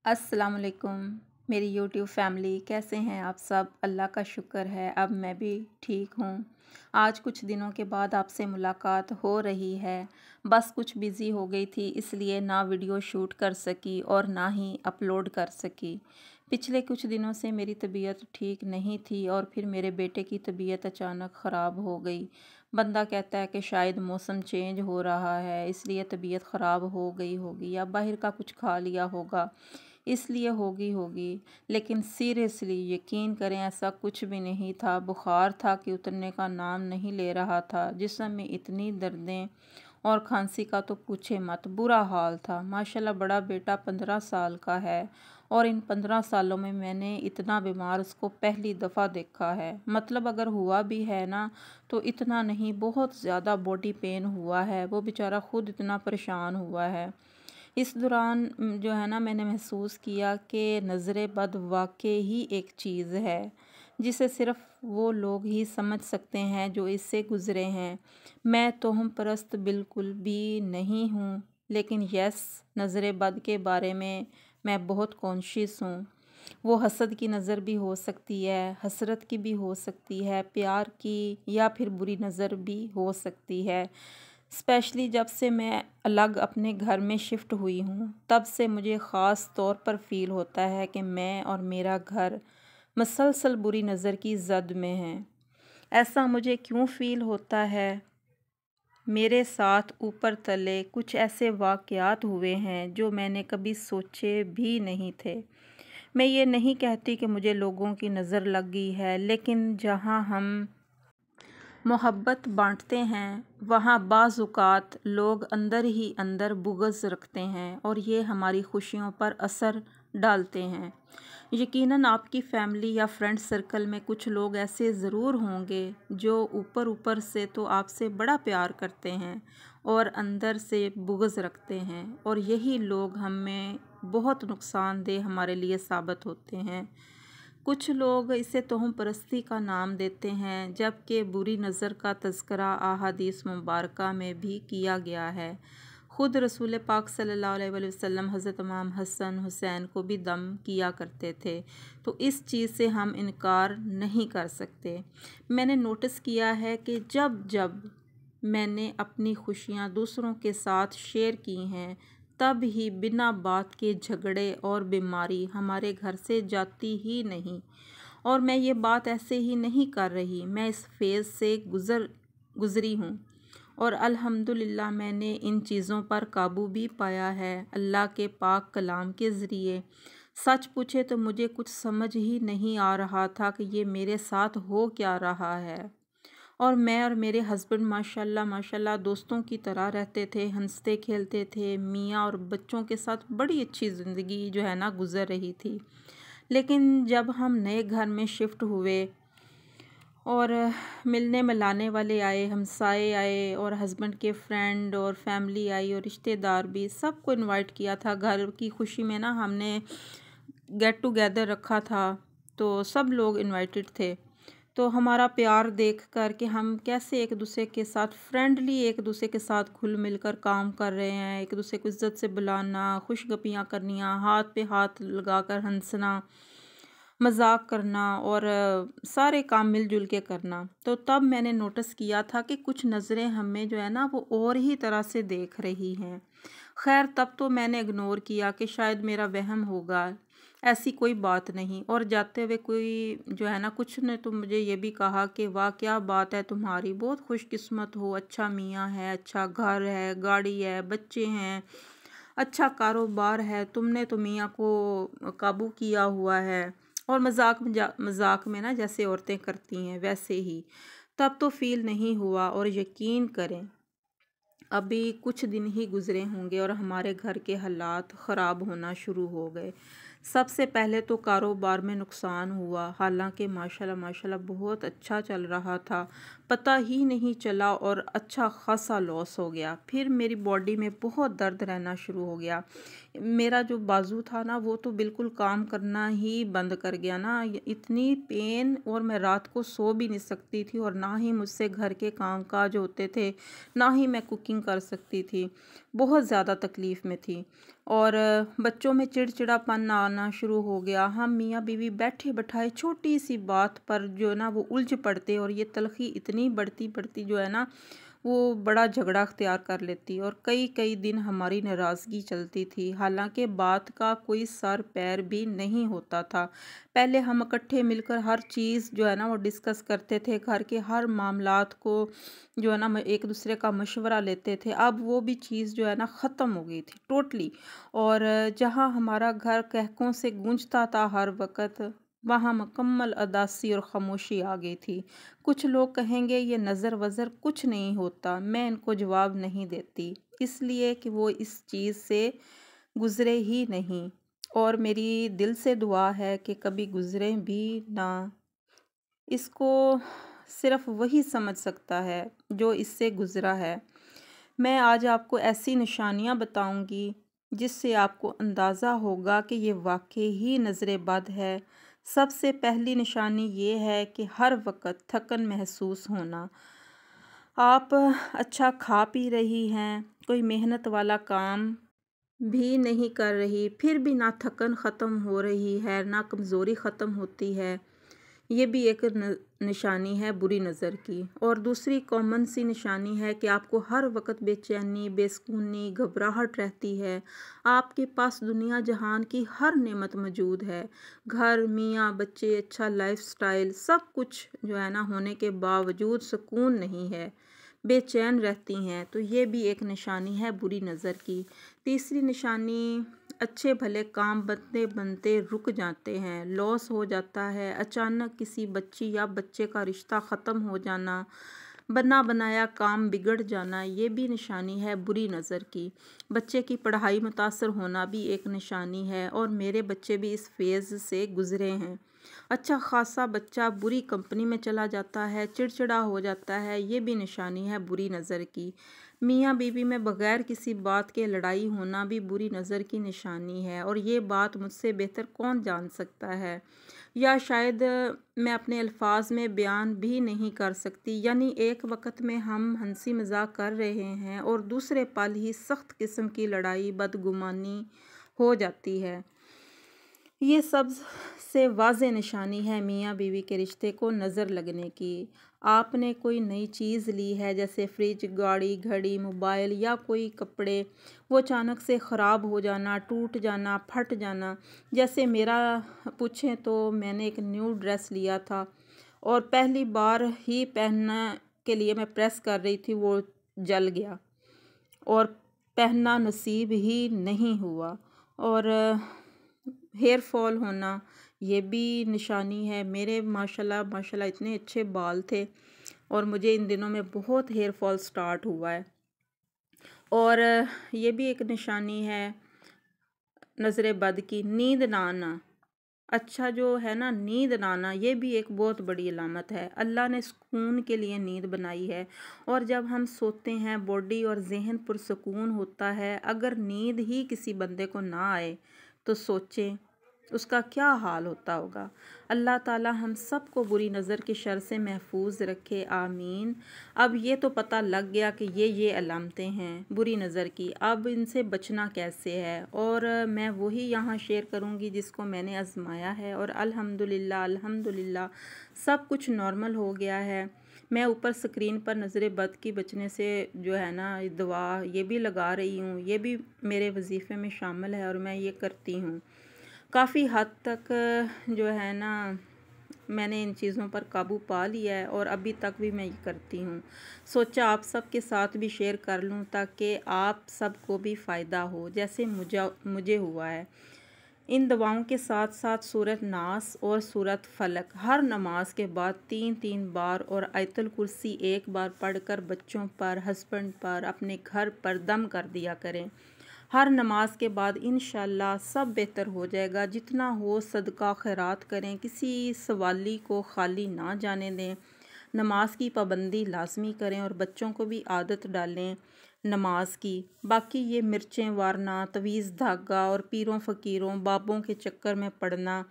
अस्सलाम वालेकुम मेरी यूट्यूब फैमिली, कैसे हैं आप सब। अल्लाह का शुक्र है अब मैं भी ठीक हूँ। आज कुछ दिनों के बाद आपसे मुलाकात हो रही है। बस कुछ बिज़ी हो गई थी, इसलिए ना वीडियो शूट कर सकी और ना ही अपलोड कर सकी। पिछले कुछ दिनों से मेरी तबीयत ठीक नहीं थी और फिर मेरे बेटे की तबीयत अचानक ख़राब हो गई। बंदा कहता है कि शायद मौसम चेंज हो रहा है, इसलिए तबीयत ख़राब हो गई होगी या बाहर का कुछ खा लिया होगा, इसलिए होगी। लेकिन सीरियसली यकीन करें, ऐसा कुछ भी नहीं था। बुखार था कि उतरने का नाम नहीं ले रहा था। जिस्म में इतनी दर्दें और खांसी का तो पूछे मत, बुरा हाल था। माशाल्लाह बड़ा बेटा 15 साल का है और इन 15 सालों में मैंने इतना बीमार उसको पहली दफ़ा देखा है। मतलब अगर हुआ भी है ना तो इतना नहीं, बहुत ज़्यादा बॉडी पेन हुआ है। वो बेचारा खुद इतना परेशान हुआ है। इस दौरान जो है ना, मैंने महसूस किया कि नज़र बद वाक़ई ही एक चीज़ है जिसे सिर्फ़ वो लोग ही समझ सकते हैं जो इससे गुज़रे हैं। मैं तोहम परस्त बिल्कुल भी नहीं हूँ, लेकिन यस, नज़र बद के बारे में मैं बहुत कॉन्शियस हूँ। वो हसद की नज़र भी हो सकती है, हसरत की भी हो सकती है, प्यार की या फिर बुरी नज़र भी हो सकती है। स्पेशली जब से मैं अलग अपने घर में शिफ्ट हुई हूँ, तब से मुझे ख़ास तौर पर फ़ील होता है कि मैं और मेरा घर मुसलसल बुरी नज़र की ज़द में हैं। ऐसा मुझे क्यों फ़ील होता है? मेरे साथ ऊपर तले कुछ ऐसे वाक़यात हुए हैं जो मैंने कभी सोचे भी नहीं थे। मैं ये नहीं कहती कि मुझे लोगों की नज़र लग गई है, लेकिन जहाँ हम मोहब्बत बांटते हैं वहाँ बाज़-औक़ात लोग अंदर ही अंदर बुग़्ज़ रखते हैं और ये हमारी खुशियों पर असर डालते हैं। यकीनन आपकी फैमिली या फ्रेंड सर्कल में कुछ लोग ऐसे ज़रूर होंगे जो ऊपर ऊपर से तो आपसे बड़ा प्यार करते हैं और अंदर से बुग़्ज़ रखते हैं, और यही लोग हमें बहुत नुकसानदेह हमारे लिए साबित होते हैं। कुछ लोग इसे तोहम परस्ती का नाम देते हैं, जबकि बुरी नज़र का तज़किरा अहादीस मुबारका में भी किया गया है। खुद रसूल पाक सल्लल्लाहु अलैहि वसल्लम हज़रत इमाम हसन हुसैन को भी दम किया करते थे, तो इस चीज़ से हम इनकार नहीं कर सकते। मैंने नोटिस किया है कि जब जब मैंने अपनी खुशियाँ दूसरों के साथ शेयर की हैं, तब ही बिना बात के झगड़े और बीमारी हमारे घर से जाती ही नहीं। और मैं ये बात ऐसे ही नहीं कर रही, मैं इस फेज़ से गुज़री हूँ और अल्हम्दुलिल्लाह मैंने इन चीज़ों पर काबू भी पाया है अल्लाह के पाक कलाम के ज़रिए। सच पूछे तो मुझे कुछ समझ ही नहीं आ रहा था कि ये मेरे साथ हो क्या रहा है। और मैं और मेरे हस्बैंड माशाल्लाह माशाल्लाह दोस्तों की तरह रहते थे, हंसते खेलते थे, मियाँ और बच्चों के साथ बड़ी अच्छी ज़िंदगी जो है ना गुज़र रही थी। लेकिन जब हम नए घर में शिफ्ट हुए और मिलने मिलाने वाले आए, हमसाए आए और हस्बैंड के फ्रेंड और फैमिली आई और रिश्तेदार भी, सबको इनवाइट किया था। घर की खुशी में ना हमने गेट टुगेदर रखा था, तो सब लोग इनवाइटेड थे। तो हमारा प्यार देख कर कि हम कैसे एक दूसरे के साथ फ्रेंडली एक दूसरे के साथ घुल मिलकर काम कर रहे हैं, एक दूसरे को इज़्ज़त से बुलाना, खुशगपियाँ करनियाँ, हाथ पे हाथ लगाकर हंसना, मजाक करना और सारे काम मिलजुल के करना। तो तब मैंने नोटिस किया था कि कुछ नज़रें हमें जो है ना वो और ही तरह से देख रही हैं। खैर तब तो मैंने इग्नोर किया कि शायद मेरा वहम होगा, ऐसी कोई बात नहीं। और जाते हुए कोई जो है ना, कुछ ने तो मुझे ये भी कहा कि वाह क्या बात है तुम्हारी, बहुत खुशकिस्मत हो, अच्छा मियाँ है, अच्छा घर है, गाड़ी है, बच्चे हैं, अच्छा कारोबार है, तुमने तो मियाँ को काबू किया हुआ है। और मजाक में ना जैसे औरतें करती हैं वैसे ही। तब तो फील नहीं हुआ, और यकीन करें अभी कुछ दिन ही गुज़रे होंगे और हमारे घर के हालात ख़राब होना शुरू हो गए। सबसे पहले तो कारोबार में नुकसान हुआ, हालांकि माशाल्लाह माशाल्लाह बहुत अच्छा चल रहा था, पता ही नहीं चला और अच्छा खासा लॉस हो गया। फिर मेरी बॉडी में बहुत दर्द रहना शुरू हो गया। मेरा जो बाजू था ना वो तो बिल्कुल काम करना ही बंद कर गया ना, इतनी पेन, और मैं रात को सो भी नहीं सकती थी और ना ही मुझसे घर के काम काज होते थे, ना ही मैं कुकिंग कर सकती थी। बहुत ज़्यादा तकलीफ़ में थी और बच्चों में चिड़चिड़ापन आना शुरू हो गया। हम मियाँ बीवी बैठे बैठाए छोटी सी बात पर जो है ना वो उलझ पड़ते, और ये तलखी इतनी बढ़ती बढ़ती जो है ना वो बड़ा झगड़ा अख्तियार कर लेती, और कई कई दिन हमारी नाराज़गी चलती थी। हालांकि बात का कोई सर पैर भी नहीं होता था। पहले हम इकट्ठे मिलकर हर चीज़ जो है ना वो डिस्कस करते थे, घर के हर मामलात को जो है ना एक दूसरे का मशवरा लेते थे। अब वो भी चीज़ जो है ना ख़त्म हो गई थी टोटली। और जहाँ हमारा घर कहकों से गूंजता था हर वक्त, वहाँ मुकम्मल उदासी और ख़ामोशी आ गई थी। कुछ लोग कहेंगे ये नज़र वज़र कुछ नहीं होता, मैं इनको जवाब नहीं देती, इसलिए कि वो इस चीज़ से गुज़रे ही नहीं, और मेरी दिल से दुआ है कि कभी गुज़रे भी ना। इसको सिर्फ़ वही समझ सकता है जो इससे गुज़रा है। मैं आज आपको ऐसी निशानियाँ बताऊँगी जिससे आपको अंदाज़ा होगा कि ये वाक़ई ही नज़र बद है। सबसे पहली निशानी ये है कि हर वक़्त थकन महसूस होना। आप अच्छा खा पी रही हैं, कोई मेहनत वाला काम भी नहीं कर रही, फिर भी ना थकन ख़त्म हो रही है, ना कमज़ोरी ख़त्म होती है। ये भी एक निशानी है बुरी नज़र की। और दूसरी कॉमन सी निशानी है कि आपको हर वक्त बेचैनी, बेसुकूनी, घबराहट रहती है। आपके पास दुनिया जहान की हर नेमत मौजूद है, घर, मियाँ, बच्चे, अच्छा लाइफस्टाइल, सब कुछ जो है ना होने के बावजूद सुकून नहीं है, बेचैन रहती हैं। तो ये भी एक निशानी है बुरी नज़र की। तीसरी निशानी, अच्छे भले काम बनते बनते रुक जाते हैं, लॉस हो जाता है, अचानक किसी बच्ची या बच्चे का रिश्ता ख़त्म हो जाना, बना बनाया काम बिगड़ जाना, ये भी निशानी है बुरी नज़र की। बच्चे की पढ़ाई मुतासर होना भी एक निशानी है, और मेरे बच्चे भी इस फेज़ से गुज़रे हैं। अच्छा खासा बच्चा बुरी कंपनी में चला जाता है, चिड़चिड़ा हो जाता है, ये भी निशानी है बुरी नज़र की। मियाँ बीवी में बगैर किसी बात के लड़ाई होना भी बुरी नज़र की निशानी है, और ये बात मुझसे बेहतर कौन जान सकता है, या शायद मैं अपने अल्फाज में बयान भी नहीं कर सकती। यानी एक वक्त में हम हंसी मजाक कर रहे हैं और दूसरे पल ही सख्त किस्म की लड़ाई बदगुमानी हो जाती है। ये सब से वाज़ेह निशानी है मियाँ बीवी के रिश्ते को नज़र लगने की। आपने कोई नई चीज़ ली है, जैसे फ्रिज, गाड़ी, घड़ी, मोबाइल या कोई कपड़े, वो अचानक से ख़राब हो जाना, टूट जाना, फट जाना। जैसे मेरा पूछें तो मैंने एक न्यू ड्रेस लिया था, और पहली बार ही पहनने के लिए मैं प्रेस कर रही थी, वो जल गया और पहनना नसीब ही नहीं हुआ। और हेयर फॉल होना, ये भी निशानी है। मेरे माशाल्लाह माशाल्लाह इतने अच्छे बाल थे, और मुझे इन दिनों में बहुत हेयर फॉल स्टार्ट हुआ है। और ये भी एक निशानी है नज़र बद की। नींद ना आना, अच्छा जो है ना नींद ना आना, ये भी एक बहुत बड़ी अलामत है। अल्लाह ने सुकून के लिए नींद बनाई है, और जब हम सोते हैं बॉडी और जहन पुरसुकून होता है। अगर नींद ही किसी बंदे को ना आए तो सोचें उसका क्या हाल होता होगा। अल्लाह ताला हम सबको बुरी नज़र की शर से महफूज रखे, आमीन। अब ये तो पता लग गया कि ये अलामतें हैं बुरी नज़र की, अब इनसे बचना कैसे है, और मैं वही यहाँ शेयर करूँगी जिसको मैंने आजमाया है, और अल्हम्दुलिल्लाह अल्हम्दुलिल्लाह सब कुछ नॉर्मल हो गया है। मैं ऊपर स्क्रीन पर नज़र बद की बचने से जो है ना दुआ ये भी लगा रही हूँ, ये भी मेरे वजीफ़े में शामिल है, और मैं ये करती हूँ। काफ़ी हद तक जो है ना मैंने इन चीज़ों पर काबू पा लिया है, और अभी तक भी मैं ये करती हूँ। सोचा आप सब के साथ भी शेयर कर लूँ ताकि आप सबको भी फ़ायदा हो, जैसे मुझे हुआ है। इन दवाओं के साथ साथ सूरत नास और सूरत फलक हर नमाज के बाद 3-3 बार, और आयतुल कुर्सी 1 बार पढ़कर बच्चों पर, हस्बैंड पर, अपने घर पर दम कर दिया करें। हर नमाज के बाद इंशाल्लाह सब बेहतर हो जाएगा। जितना हो सदका खैरात करें, किसी सवाली को खाली ना जाने दें। नमाज की पाबंदी लाजमी करें, और बच्चों को भी आदत डालें नमाज की। बाकी ये मिर्चें वारना, तवीज़ धागा और पीरों फ़कीरों बाबों के चक्कर में पड़ना,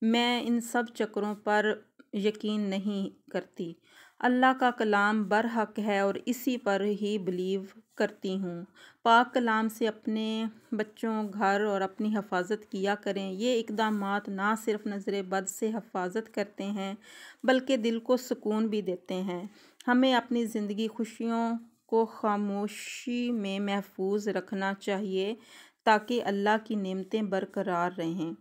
मैं इन सब चक्करों पर यकीन नहीं करती। अल्लाह का कलाम बरहक है, और इसी पर ही बिलीव करती हूँ। पाक कलाम से अपने बच्चों, घर और अपनी हिफाजत किया करें। ये इक़दामात ना सिर्फ नज़र बद से हिफाजत करते हैं बल्कि दिल को सुकून भी देते हैं। हमें अपनी ज़िंदगी खुशियों को खामोशी में महफूज रखना चाहिए ताकि अल्लाह की नेमतें बरकरार रहें।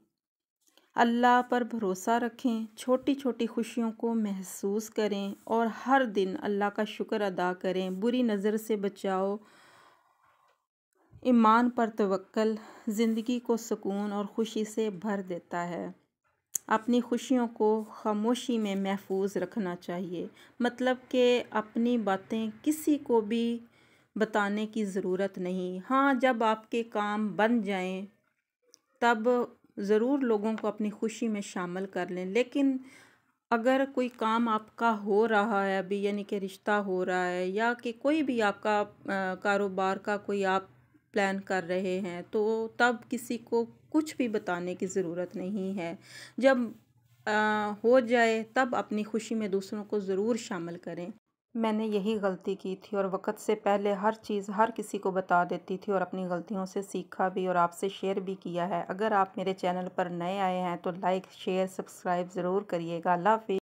अल्लाह पर भरोसा रखें, छोटी छोटी खुशियों को महसूस करें और हर दिन अल्लाह का शुक्र अदा करें। बुरी नज़र से बचाओ, ईमान पर तवक्ल ज़िंदगी को सुकून और खुशी से भर देता है। अपनी खुशियों को खामोशी में महफूज रखना चाहिए, मतलब कि अपनी बातें किसी को भी बताने की ज़रूरत नहीं। हाँ, जब आपके काम बन जाएं तब ज़रूर लोगों को अपनी खुशी में शामिल कर लें, लेकिन अगर कोई काम आपका हो रहा है अभी, यानी कि रिश्ता हो रहा है या कि कोई भी आपका कारोबार का कोई आप प्लान कर रहे हैं, तो तब किसी को कुछ भी बताने की ज़रूरत नहीं है। जब हो जाए तब अपनी खुशी में दूसरों को ज़रूर शामिल करें। मैंने यही गलती की थी और वक्त से पहले हर चीज़ हर किसी को बता देती थी और अपनी गलतियों से सीखा भी और आपसे शेयर भी किया है। अगर आप मेरे चैनल पर नए आए हैं तो लाइक, शेयर, सब्सक्राइब ज़रूर करिएगा। अल्लाह हाफ़िज़।